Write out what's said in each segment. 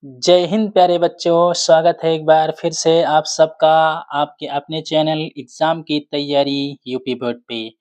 जय हिंद प्यारे बच्चों, स्वागत है एक बार फिर से आप सबका आपके अपने चैनल एग्ज़ाम की तैयारी यूपी बोर्ड पे।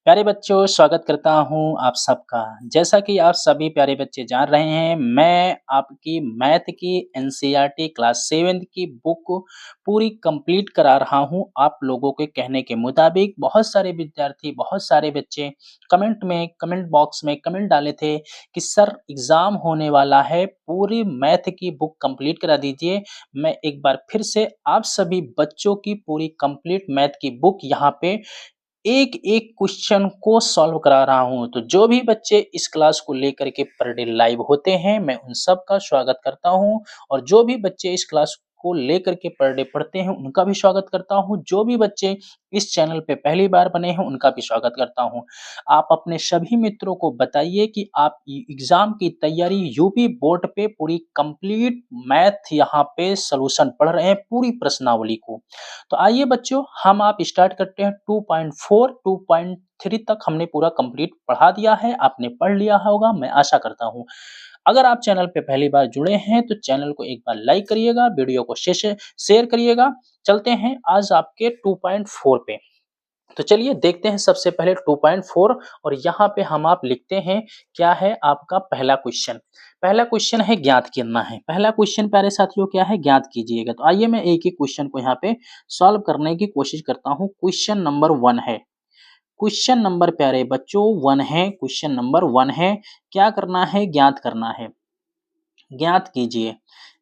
प्यारे बच्चों, स्वागत करता हूँ आप सबका। जैसा कि आप सभी प्यारे बच्चे जान रहे हैं, मैं आपकी मैथ की एनसीईआरटी क्लास 7th की बुक पूरी कंप्लीट करा रहा हूँ आप लोगों के कहने के मुताबिक। बहुत सारे विद्यार्थी, बहुत सारे बच्चे कमेंट बॉक्स में कमेंट डाले थे कि सर एग्ज़ाम होने वाला है, पूरी मैथ की बुक कंप्लीट करा दीजिए। मैं एक बार फिर से आप सभी बच्चों की पूरी कंप्लीट मैथ की बुक यहाँ पे एक-एक क्वेश्चन को सॉल्व करा रहा हूँ। तो जो भी बच्चे इस क्लास को लेकर के पर डे लाइव होते हैं, मैं उन सबका स्वागत करता हूँ और जो भी बच्चे इस क्लास को लेकर के पर डे पढ़ते हैं, उनका भी स्वागत करता हूँ। जो भी बच्चे इस चैनल पे पहली बार बने हैं, उनका भी स्वागत करता हूँ। आप अपने सभी मित्रों को बताइए कि आप एग्ज़ाम की तैयारी यूपी बोर्ड पे पूरी कंप्लीट मैथ यहाँ पे सॉल्यूशन पढ़ रहे हैं, पूरी प्रश्नावली को। तो आइए बच्चों, हम आप स्टार्ट करते हैं 2.4 2.3 तक हमने पूरा कंप्लीट पढ़ा दिया है, आपने पढ़ लिया होगा, मैं आशा करता हूँ। अगर आप चैनल पे पहली बार जुड़े हैं, तो चैनल को एक बार लाइक करिएगा, वीडियो को शेयर करिएगा। चलते हैं आज आपके 2.4 पे। तो चलिए देखते हैं सबसे पहले 2.4 और यहाँ पे हम आप लिखते हैं क्या है आपका पहला क्वेश्चन। पहला क्वेश्चन है ज्ञात करना है। पहला क्वेश्चन प्यारे साथियों क्या है, ज्ञात कीजिएगा। तो आइए मैं एक एक क्वेश्चन को यहाँ पे सॉल्व करने की कोशिश करता हूँ। क्वेश्चन नंबर 1 है। क्वेश्चन नंबर प्यारे बच्चों 1 है, क्वेश्चन नंबर 1 है। क्या करना है, ज्ञात करना है। ज्ञात कीजिए,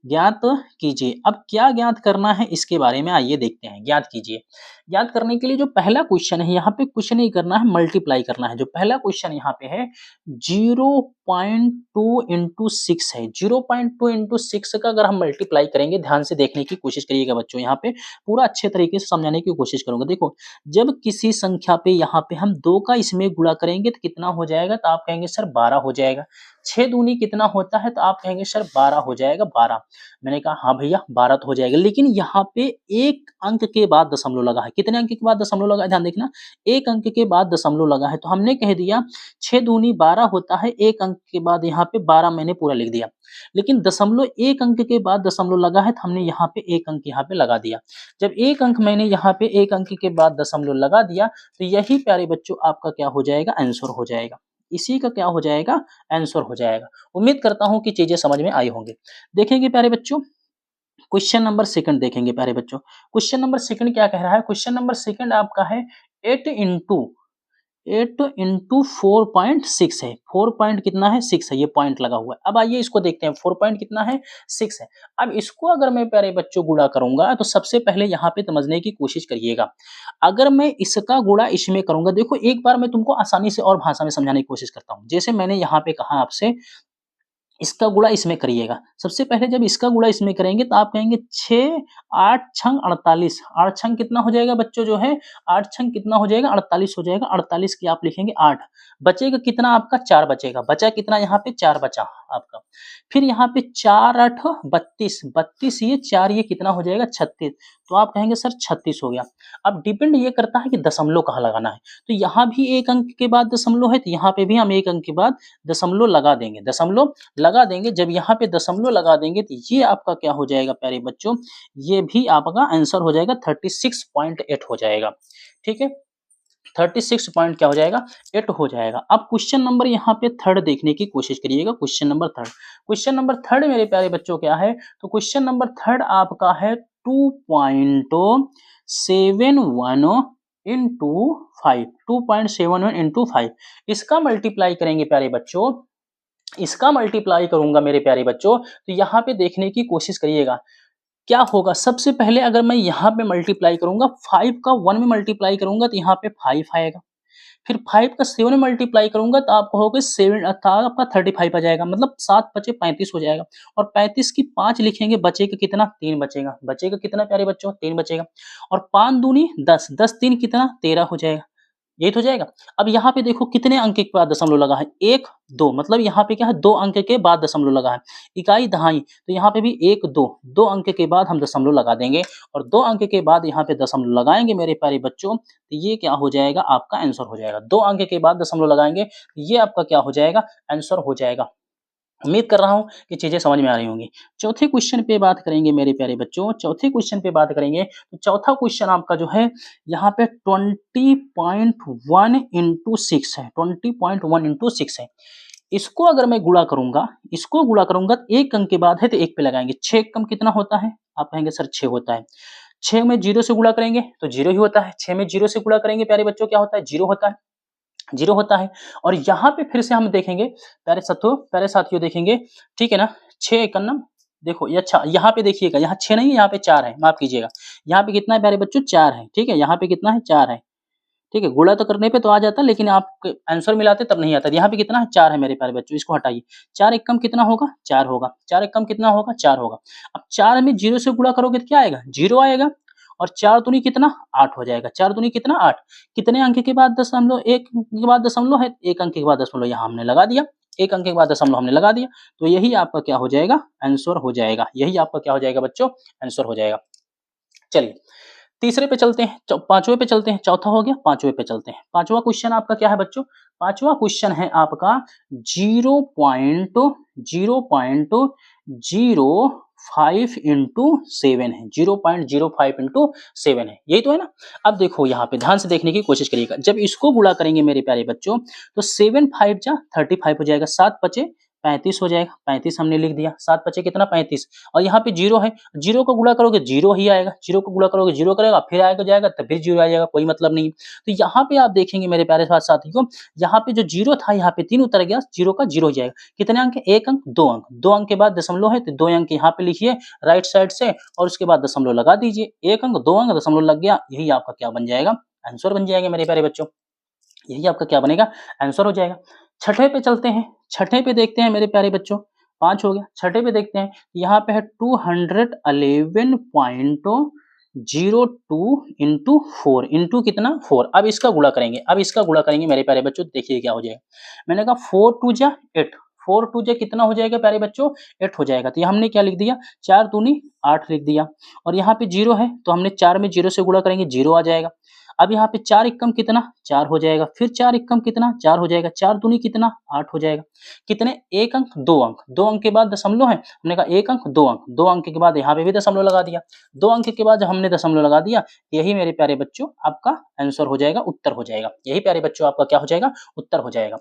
ज्ञात कीजिए। अब क्या ज्ञात करना है इसके बारे में आइए देखते हैं। ज्ञात कीजिए। ज्ञात करने के लिए जो पहला क्वेश्चन है यहाँ पे कुछ नहीं करना है, मल्टीप्लाई करना है। जो पहला क्वेश्चन यहाँ पे है 0.2 इंटू 6 है। 0.2 इंटू 6 का अगर हम मल्टीप्लाई करेंगे, ध्यान से देखने की कोशिश करिएगा बच्चों, यहाँ पे पूरा अच्छे तरीके से समझाने की कोशिश करूंगा। देखो, जब किसी संख्या पे यहाँ पे हम 2 का इसमें गुणा करेंगे तो कितना हो जाएगा, तो आप कहेंगे सर 12 हो जाएगा। 6 दूनी कितना होता है, तो आप कहेंगे सर 12 हो जाएगा, 12। मैंने कहा हाँ भैया 12 तो हो जाएगा, लेकिन यहाँ पे एक अंक के बाद दशमलव लगा है। कितने अंक के बाद दशमलव लगा है, ध्यान देखना, एक अंक के बाद दशमलव लगा है। तो हमने कह दिया 6 दूनी 12 होता है, एक अंक के बाद यहाँ पे 12 मैंने पूरा लिख दिया। लेकिन दशमलव एक अंक के बाद दशमलव लगा है, तो हमने यहाँ पे एक अंक यहाँ पे लगा दिया। जब एक अंक मैंने यहाँ पे एक अंक के बाद दशमलव लगा दिया, तो यही प्यारे बच्चों आपका क्या हो जाएगा, आंसर हो जाएगा। इसी का क्या हो जाएगा, आंसर हो जाएगा। उम्मीद करता हूं कि चीजें समझ में आई होंगी। देखेंगे प्यारे बच्चों, क्वेश्चन नंबर सेकंड देखेंगे प्यारे बच्चों। क्वेश्चन नंबर सेकंड क्या कह रहा है, क्वेश्चन नंबर सेकंड आपका है 8 इंटू 4.6 है। 4 पॉइंट कितना है, 6 है, ये पॉइंट लगा हुआ है। अब आइए इसको देखते हैं, 4 पॉइंट कितना है, 6 है। अब इसको अगर मैं प्यारे बच्चों गुणा करूंगा, तो सबसे पहले यहाँ पे समझने की कोशिश करिएगा। अगर मैं इसका गुणा इसमें करूंगा, देखो एक बार मैं तुमको आसानी से और भाषा में समझाने की कोशिश करता हूँ। जैसे मैंने यहाँ पे कहा आपसे, इसका गुणा इसमें करिएगा। सबसे पहले जब इसका गुणा इसमें करेंगे, तो आप कहेंगे 6 8 छंग 48, 8 छंग कितना हो जाएगा बच्चों, जो है 8 छंग कितना हो जाएगा, 48 हो जाएगा। 48 की आप लिखेंगे 8, बचेगा कितना आपका, 4 बचेगा। बचा कितना, यहाँ पे 4 बचा आपका। फिर यहाँ पे 4 8 32, 32 ये 4 ये कितना हो जाएगा, 36। तो आप कहेंगे सर 36 हो गया। अब डिपेंड ये करता है कि दशमलव कहाँ लगाना है। तो यहाँ भी एक अंक के बाद दशमलव है, तो यहाँ पे भी हम एक अंक के बाद दशमलव लगा देंगे, दशमलव लगा देंगे। जब यहाँ पे दशमलव लगा देंगे, तो ये आपका क्या हो जाएगा प्यारे बच्चों, ये भी आपका आंसर हो जाएगा, 36.8 हो जाएगा। ठीक है, 36 पॉइंट क्या हो जाएगा, 8 हो जाएगा। अब क्वेश्चन नंबर यहाँ पे थर्ड देखने की कोशिश करिएगा। Question number third, question number third मेरे प्यारे बच्चों क्या है, तो क्वेश्चन नंबर थर्ड आपका है 2.71 इंटू 5, 2.71 इंटू 5। इसका मल्टीप्लाई करेंगे प्यारे बच्चों, इसका मल्टीप्लाई करूंगा मेरे प्यारे बच्चों, तो यहाँ पे देखने की कोशिश करिएगा क्या होगा। सबसे पहले अगर मैं यहाँ पे मल्टीप्लाई करूंगा, 5 का 1 में मल्टीप्लाई करूंगा, तो यहाँ पे 5 आएगा। फिर 5 का 7 में मल्टीप्लाई करूंगा, तो आपको होगा 7 आपका 35 आ जाएगा, मतलब 7 बचे 35 हो जाएगा। और 35 की 5 लिखेंगे, बचेगा कितना, 3 बचेगा। बचेगा कितना प्यारे बच्चों, 3 बचेगा। और 5 दूनी 10, 10 3 कितना, 13 हो जाएगा। यही तो हो जाएगा। अब यहाँ पे देखो कितने अंक के बाद दशमलव लगा है, 1 2, मतलब यहाँ पे क्या है, 2 अंक के बाद दशमलव लगा है। इकाई दहाई, तो यहाँ पे भी 1 2, 2 अंक के बाद हम दशमलव लगा देंगे, और 2 अंक के बाद यहाँ पे दशमलव लगाएंगे मेरे प्यारे बच्चों, तो ये क्या हो जाएगा, आपका आंसर हो जाएगा। 2 अंक के बाद दशमलव लगाएंगे, ये आपका क्या हो जाएगा, आंसर हो जाएगा। उम्मीद कर रहा हूँ कि चीज़ें समझ में आ रही होंगी। चौथे क्वेश्चन पे बात करेंगे मेरे प्यारे बच्चों, चौथे क्वेश्चन पे बात करेंगे, तो चौथा क्वेश्चन आपका जो है यहाँ पे 20.1 इंटू 6 है, 20.1 इंटू 6 है। इसको अगर मैं गुणा करूँगा, इसको गुणा करूँगा तो 1 अंक के बाद है तो 1 पे लगाएँगे। 6 एकम कितना होता है? आप कहेंगे सर 6 होता है। 6 में 0 से गुणा करेंगे तो 0 ही होता है। 6 में 0 से गुणा करेंगे प्यारे बच्चों क्या होता है? 0 होता है। 0 होता है और यहाँ पे फिर से हम देखेंगे प्यारे साथियों देखेंगे, ठीक है ना? 6 एकम देखो ये अच्छा यहाँ पे देखिएगा, यहाँ 6 नहीं है, यहाँ पे 4 है, माफ़ कीजिएगा। यहाँ पे कितना है प्यारे बच्चों? 4 है, ठीक है? यहाँ पे कितना है? 4 है, ठीक है? गुणा तो करने पे तो आ जाता लेकिन आप आंसर मिलाते तब नहीं आता। यहाँ पे कितना है? 4 है मेरे प्यारे बच्चों, इसको हटाइए। 4 एकम कितना होगा? 4 होगा। 4 एकम कितना होगा? 4 होगा। अब 4 में 0 से गुणा करोगे तो क्या आएगा? 0 आएगा और 4 दूनी कितना? 8 हो जाएगा। 4 दूनी कितना? 8। कितने अंक के बाद दशमलव? 1 के बाद दशमलव है, 1 अंक के बाद दशमलव यहाँ हमने लगा दिया। 1 अंक के बाद दशमलव हमने लगा दिया। तो यही आपका क्या हो जाएगा? आंसर हो जाएगा। यही आपका क्या हो जाएगा बच्चों? आंसर हो जाएगा। चलिए तीसरे पे चलते हैं, पांचवें पे चलते हैं। चौथा हो गया, पांचवें पे चलते हैं। पांचवा क्वेश्चन आपका क्या है बच्चों? पांचवा क्वेश्चन है आपका 0.05 इंटू 7 है। 0.05 इंटू 7 है, यही तो है ना? अब देखो यहाँ पे ध्यान से देखने की कोशिश करिएगा। जब इसको गुणा करेंगे मेरे प्यारे बच्चों तो 7 5 जा 35 हो जाएगा, 7 पचे 35 हो जाएगा। 35 हमने लिख दिया, 7 पचे कितना? 35 और यहाँ पे 0 है, 0 को गुणा करोगे 0 ही आएगा, 0 को गुणा करोगे 0 करेगा, फिर आएगा जाएगा तब फिर 0 आ जाएगा, कोई मतलब नहीं। तो यहाँ पे आप देखेंगे मेरे प्यारे साथियों, यहाँ पे जो 0 था यहाँ पे 3 उतर गया, 0 का 0 हो जाएगा। कितने अंक? 1 अंक, 2 अंक। 2 अंक के बाद दशमलव है तो 2 अंक यहाँ पे लिखिए राइट साइड से और उसके बाद दशमलव लगा दीजिए। 1 अंक, 2 अंक, दशमलव लग गया, यही आपका क्या बन जाएगा? आंसर बन जाएगा मेरे प्यारे बच्चों। यही आपका क्या बनेगा? आंसर हो जाएगा। छठे पे चलते हैं, छठे पे देखते हैं मेरे प्यारे बच्चों। 5 हो गया, छठे पे देखते हैं, यहाँ पे है 211.02 इंटू 4 इंटू कितना? 4। अब इसका गुणा करेंगे, अब इसका गुणा करेंगे मेरे प्यारे बच्चों, देखिए क्या हो जाएगा। मैंने कहा 4 2 जा 8, 4 2 जा कितना हो जाएगा प्यारे बच्चों? 8 हो जाएगा। तो ये हमने क्या लिख दिया? 4 दूनी 8 लिख दिया और यहाँ पे 0 है तो हमने 4 में 0 से गुणा करेंगे 0 आ जाएगा। अब यहाँ पे 4 एकम कितना? 4 हो जाएगा, फिर 4 एकम कितना? 4 हो जाएगा, 4 दूनी कितना? 8 हो जाएगा। कितने? 1 अंक, 2 अंक, 2 अंक के बाद दशमलव है, हमने कहा 1 अंक, 2 अंक, 2 अंक के बाद यहाँ पे भी दशमलव लगा दिया। 2 अंक के बाद जब हमने दशमलव लगा दिया, यही मेरे प्यारे बच्चों आपका आंसर हो जाएगा, उत्तर हो जाएगा। यही प्यारे बच्चों आपका क्या हो जाएगा? उत्तर हो जाएगा।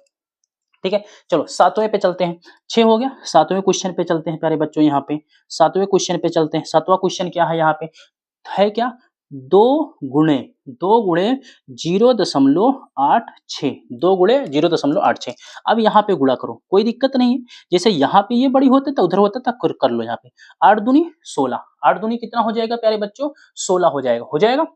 ठीक है, चलो 7वें पे चलते हैं। 6 हो गया, 7वें क्वेश्चन पे चलते हैं प्यारे बच्चों। यहाँ पे 7वें क्वेश्चन पे चलते हैं। 7वां क्वेश्चन क्या है यहाँ पे? है क्या? 2 गुणे 2 गुणे 0.86, 2 गुणे 0.86। अब यहाँ पे गुणा करो, कोई दिक्कत नहीं है। जैसे यहाँ पे ये बड़ी होता था, उधर होता था, कर लो यहाँ पे। 8 दूनी 16, 8 दूनी कितना हो जाएगा प्यारे बच्चों? 16 हो जाएगा, हो जाएगा।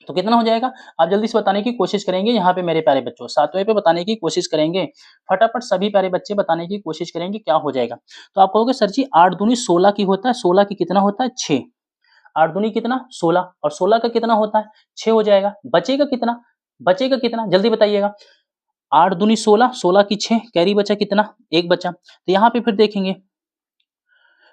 तो कितना हो जाएगा? आप जल्दी से बताने की कोशिश करेंगे यहाँ पे मेरे प्यारे बच्चों, 7वें पे बताने की कोशिश करेंगे। फटाफट सभी प्यारे बच्चे बताने की कोशिश करेंगे क्या हो जाएगा। तो आप कहोगे सर जी 8 दूनी 16 की होता है, 16 की कितना होता है? 6। 8 दूनी कितना? 16 और 16 का कितना होता है? 6 हो जाएगा। बचेगा कितना? बचेगा कितना? जल्दी बताइएगा। 8 दूनी 16, 16 की 6, कैरी बचा कितना? 1 बचा। तो यहाँ पे फिर देखेंगे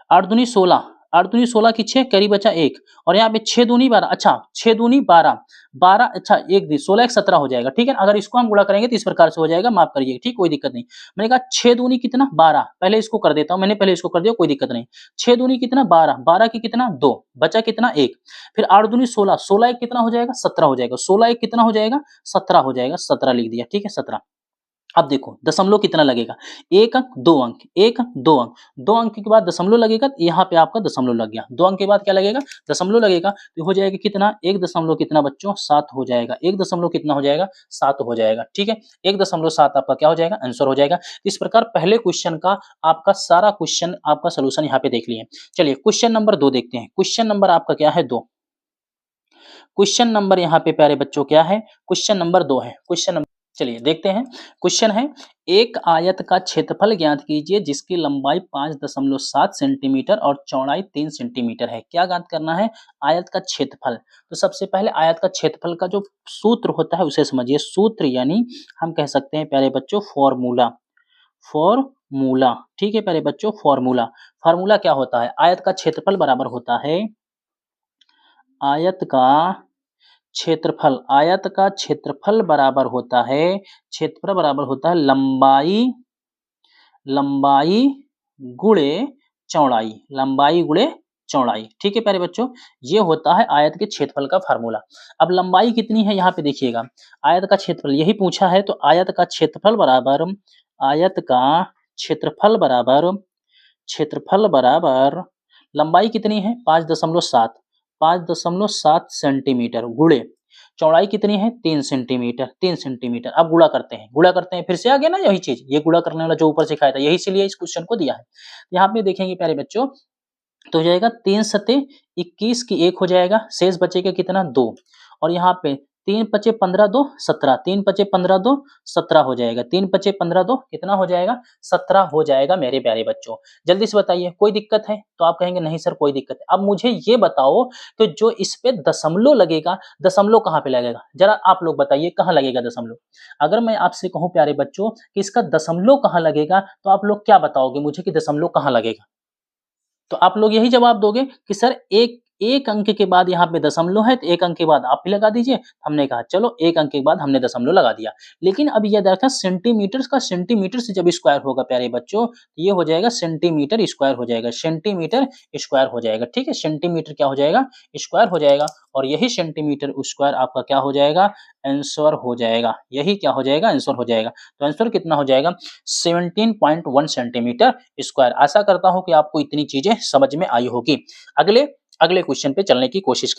8 दूनी 16, 8 दूनी 16 की 6, कैरी बचा 1 और यहाँ पे 6 दूनी 12, अच्छा 6 दूनी 12, 12 अच्छा 1 दी 16 1 17 हो जाएगा। ठीक है, अगर इसको हम गुणा करेंगे तो इस प्रकार से हो जाएगा, माफ करिएगा। ठीक, कोई दिक्कत नहीं। मैंने कहा 6 दूनी कितना? 12, पहले इसको कर देता हूँ, मैंने पहले इसको कर दिया, कोई दिक्कत नहीं। 6 दूनी कितना? 12, 12 की कितना? 2, बचा कितना? 1। फिर 8 दूनी 16, 16 1 कितना हो जाएगा? 17 हो जाएगा। 16 1 कितना हो जाएगा? 17 हो जाएगा, 17 लिख दिया। ठीक है, 17। अब देखो दशमलव कितना लगेगा? 1 अंक, 2 अंक, 1 अंक, 2 अंक, 2 अंक के बाद दशमलव लगेगा, तो यहाँ पे आपका दशमलव लग गया। 2 अंक के बाद क्या लगेगा? दशमलव लगेगा, तो हो जाएगा कितना? 1 दशमलव कितना बच्चों? 7 हो जाएगा। 1 दशमलव कितना हो जाएगा? 7 हो जाएगा। ठीक है, 1.7 आपका क्या हो जाएगा? आंसर हो जाएगा। इस प्रकार पहले क्वेश्चन का आपका सारा क्वेश्चन आपका सोल्यूशन यहाँ पे देख लिए। चलिए क्वेश्चन नंबर 2 देखते हैं। क्वेश्चन नंबर आपका क्या है? 2। क्वेश्चन नंबर यहाँ पे प्यारे बच्चों क्या है? क्वेश्चन नंबर 2 है। क्वेश्चन नंबर चलिए देखते हैं। क्वेश्चन है, एक आयत का क्षेत्रफल ज्ञात कीजिए जिसकी लंबाई 5.7 सेंटीमीटर और चौड़ाई 3 सेंटीमीटर है। क्या ज्ञात करना है? आयत का क्षेत्रफल। तो सबसे पहले आयत का क्षेत्रफल का जो सूत्र होता है उसे समझिए। सूत्र यानी हम कह सकते हैं प्यारे बच्चों फॉर्मूला, फॉर्मूला। ठीक है प्यारे बच्चों, फॉर्मूला। फॉर्मूला क्या होता है? आयत का क्षेत्रफल बराबर होता है, आयत का क्षेत्रफल, आयत का क्षेत्रफल बराबर होता है, क्षेत्रफल बराबर होता है लंबाई, लंबाई गुणे चौड़ाई, लंबाई गुणे चौड़ाई। ठीक है प्यारे बच्चों, ये होता है आयत के क्षेत्रफल का फार्मूला। अब लंबाई कितनी है यहाँ पे देखिएगा, आयत का क्षेत्रफल यही पूछा है, तो आयत का क्षेत्रफल बराबर, आयत का क्षेत्रफल बराबर, क्षेत्रफल बराबर लंबाई कितनी है 5.7, 5.7 सेंटीमीटर गुणे चौड़ाई कितनी है 3 सेंटीमीटर, 3 सेंटीमीटर। अब गुणा करते हैं, गुणा करते हैं, फिर से आ गया ना यही चीज, ये गुणा करने वाला जो ऊपर सिखाया था, यही इसीलिए इस क्वेश्चन को दिया है। यहाँ पे देखेंगे प्यारे बच्चों, तो हो जाएगा 3 सते 21 की 1 हो जाएगा, शेष बचेगा कितना 2, और यहाँ पे 3 पचे 15 2 17, 3 पचे 15 2 17 हो जाएगा, 3 पचे 15 2 कितना हो जाएगा 17 हो जाएगा मेरे प्यारे बच्चों। जल्दी से बताइए कोई दिक्कत है? तो आप कहेंगे नहीं सर कोई दिक्कत है। अब मुझे ये बताओ कि जो इस पे दशमलव लगेगा, दशमलव कहाँ पे लगेगा? जरा आप लोग बताइए कहाँ लगेगा दशमलव? अगर मैं आपसे कहूँ प्यारे बच्चों कि इसका दशमलव कहाँ लगेगा, तो आप लोग क्या बताओगे मुझे कि दशमलव कहाँ लगेगा? तो आप लोग यही जवाब दोगे कि सर एक एक अंक के बाद यहाँ पे दशमलव है, तो एक अंक के बाद आप भी लगा दीजिए। हमने कहा चलो एक अंक के बाद हमने दशमलव लगा दिया। लेकिन अब ये देखा सेंटीमीटर का, सेंटीमीटर से जब स्क्वायर होगा प्यारे बच्चों, तो ये हो जाएगा सेंटीमीटर स्क्वायर हो जाएगा, सेंटीमीटर स्क्वायर हो जाएगा। ठीक है, सेंटीमीटर क्या हो जाएगा स्क्वायर हो जाएगा, और यही सेंटीमीटर स्क्वायर आपका क्या हो जाएगा आंसर हो जाएगा। यही क्या हो जाएगा आंसर हो जाएगा। तो आंसर कितना हो जाएगा 17.1 सेंटीमीटर स्क्वायर। आशा करता हूं कि आपको इतनी चीजें समझ में आई होगी। अगले अगले क्वेश्चन पे चलने की कोशिश